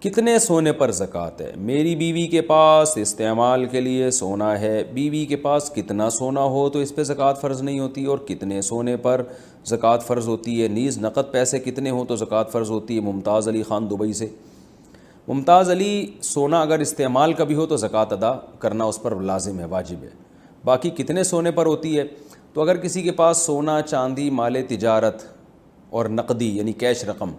کتنے سونے پر زکوٰۃ ہے؟ میری بیوی کے پاس استعمال کے لیے سونا ہے، بیوی کے پاس کتنا سونا ہو تو اس پہ زکوٰۃ فرض نہیں ہوتی، اور کتنے سونے پر زکوٰۃ فرض ہوتی ہے، نیز نقد پیسے کتنے ہوں تو زکوٰۃ فرض ہوتی ہے۔ ممتاز علی خان دبئی سے۔ ممتاز علی، سونا اگر استعمال کا بھی ہو تو زکوٰۃ ادا کرنا اس پر لازم ہے، واجب ہے۔ باقی کتنے سونے پر ہوتی ہے، تو اگر کسی کے پاس سونا، چاندی، مال تجارت اور نقدی یعنی کیش رقم،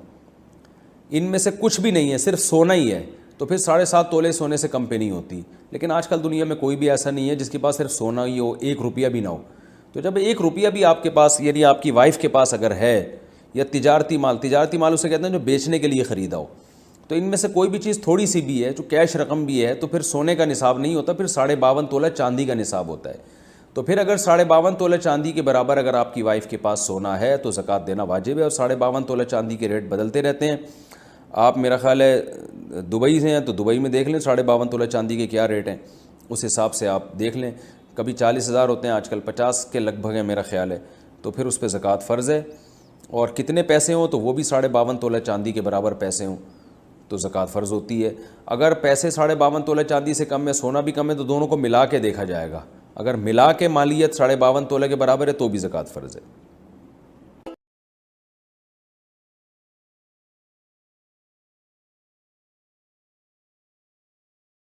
ان میں سے کچھ بھی نہیں ہے، صرف سونا ہی ہے، تو پھر 7.5 تولے سونے سے کم پہ نہیں ہوتی۔ لیکن آج کل دنیا میں کوئی بھی ایسا نہیں ہے جس کے پاس صرف سونا ہی ہو، 1 روپیہ بھی نہ ہو۔ تو جب 1 روپیہ بھی آپ کے پاس یعنی آپ کی وائف کے پاس اگر ہے، یا تجارتی مال اسے کہتے ہیں جو بیچنے کے لیے خریدا ہو، تو ان میں سے کوئی بھی چیز تھوڑی سی بھی ہے جو کیش رقم بھی ہے، تو پھر سونے کا نصاب نہیں ہوتا، پھر 52.5 تولہ چاندی کا نصاب ہوتا ہے۔ تو پھر اگر 52.5 تولہ چاندی کے برابر اگر آپ کی وائف کے پاس سونا ہے تو زکوٰۃ دینا واجب ہے، اور 52.5 تولہ چاندی کے ریٹ بدلتے رہتے ہیں۔ آپ میرا خیال ہے دبئی سے ہیں تو دبئی میں دیکھ لیں 52.5 تولہ چاندی کے کیا ریٹ ہیں، اس حساب سے آپ دیکھ لیں۔ کبھی 40,000 ہوتے ہیں، آج کل 50 کے لگ بھگ ہیں میرا خیال ہے، تو پھر اس پہ زکوٰۃ فرض ہے۔ اور کتنے پیسے ہوں تو وہ بھی 52.5 تولہ چاندی کے برابر پیسے ہوں تو زکوٰۃ فرض ہوتی ہے۔ اگر پیسے 52.5 تولہ چاندی سے کم ہے، سونا بھی کم ہے، تو دونوں کو ملا کے دیکھا جائے گا۔ اگر ملا کے مالیت 52.5 تولہ کے برابر ہے تو بھی زکوٰۃ فرض ہے۔